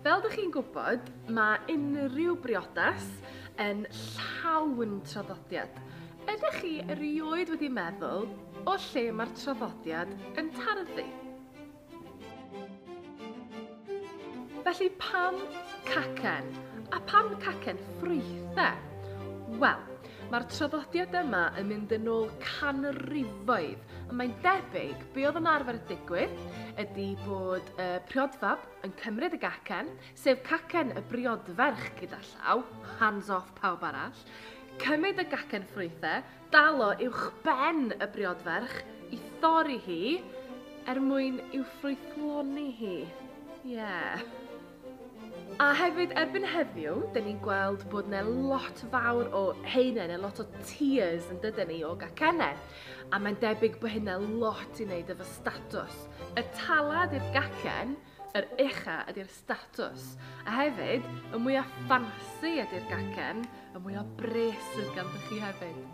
Fel ydych chi'n gwybod, mae unrhyw briodas yn llawn traddodiad. Ydych chi erioed wedi meddwl o lle mae'r traddodiad yn tarddu? Felly pam cacen? A pam cacen ffrwythau? Wel, mae'r traddodiad yma yn mynd yn ôl canrifoedd. Mae'n debyg be oedd yn arfer y digwydd ydy bod y priodfab yn cymryd y gacen, sef cacen y briodferch gyda llaw, hands off pawb arall, cymryd y gacen ffrwythau, dalo uwchben y briodferch i thorri hi mwyn i'w ffrwythloni hi. A hefyd, erbyn heddiw, dyn ni'n gweld bod yna lot fawr o heinen, lot o tiers yn dydyn ni o gacennau. A mae'n debyg bod hynna lot i wneud efo statws. Y talad i'r gacen, yr ucha ydy'r statws. A hefyd, y mwyaf ffansi ydy'r gacen, y mwyaf bres sydd ganddo chi hefyd.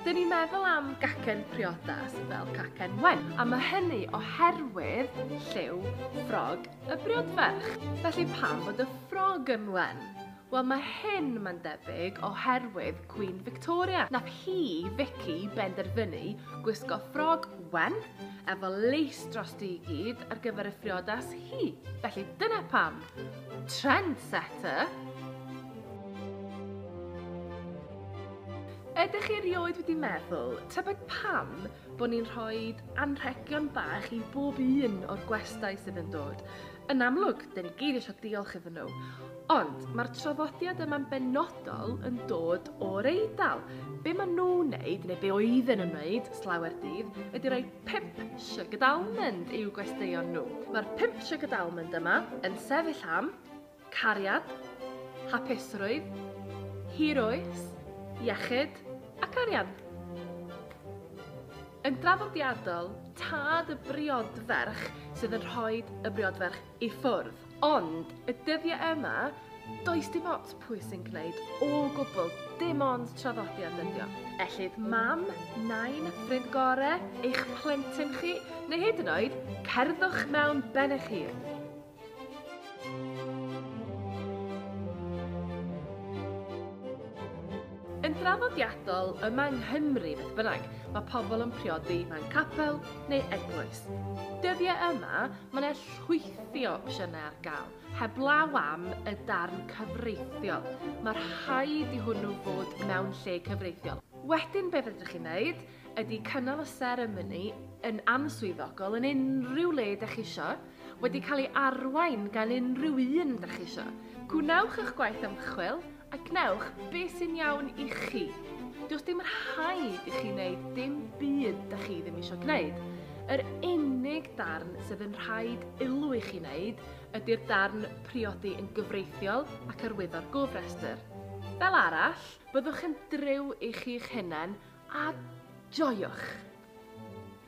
Dyn ni'n meddwl am gacen priodas fel cacen wen, a mae hynny oherwydd lliw ffrog y briodferch. Felly pam bod y ffrog yn wen? Wel, mae hyn mae'n debyg oherwydd Queen Victoria. Nath hi, Vicky, benderfynu gwisgo ffrog wen efo leis drosti i gyd ar gyfer y priodas hi. Felly dyna pam. Trendsetter. Ydych chi erioed wedi meddwl, tybed pam bod ni'n rhoi anrhegion bach i bob un o'r gwestai sydd yn dod? Yn amlwg, dyn ni gyd eisiau diolch iddyn nhw. Ond mae'r traddodiad yma'n benodol yn dod o'r Eidal. Be maen nhw'n wneud, neu be oedden nhw'n wneud, slawer dydd, ydy rhoi 5 sugared almond i'w gwesteion nhw. Mae'r 5 sugared almond yma yn sefyll am cariad, hapusrwydd, hiroes, iechyd ac arian. Yn draddodiadol, tad y briodferch sydd yn rhoi y briodferch i ffwrdd. Ond y dyddiau yma, does dim ots pwy sy'n gwneud o gwbl, dim ond traddodiad ydi o. Ellid mam, nain, ffrind gorau, eich plentyn chi, neu hyd yn oed, cerddwch mewn ben eich hun. Yn draddodiadol yma yng Nghymru beth bynnag, mae pobl yn priodi mewn capel neu eglwys. Dyddiau yma, mae yna llwythi o opsiynau ar gael, heblaw am y darn cyfreithiol. Mae'r rhaid i hwnnw fod mewn lle cyfreithiol. Wedyn be fedrwch chi'n neud ydy cynnal y seremoni yn answyddogol yn unrhyw le ydych chi isio, wedi cael ei arwain gan unrhyw un ydych chi isio. Gwnewch eich gwaith ymchwil a gnewch beth sy'n iawn i chi. Does dim rhaid i chi wneud dim byd ydych chi ddim eisiau gwneud. Yr unig darn sydd yn rhaid ilw i chi wneud ydy'r darn priodi yn gyfreithiol ac arwyddo'r gofrestr. Fel arall, byddwch yn driw i chi'ch hunain a joiwch.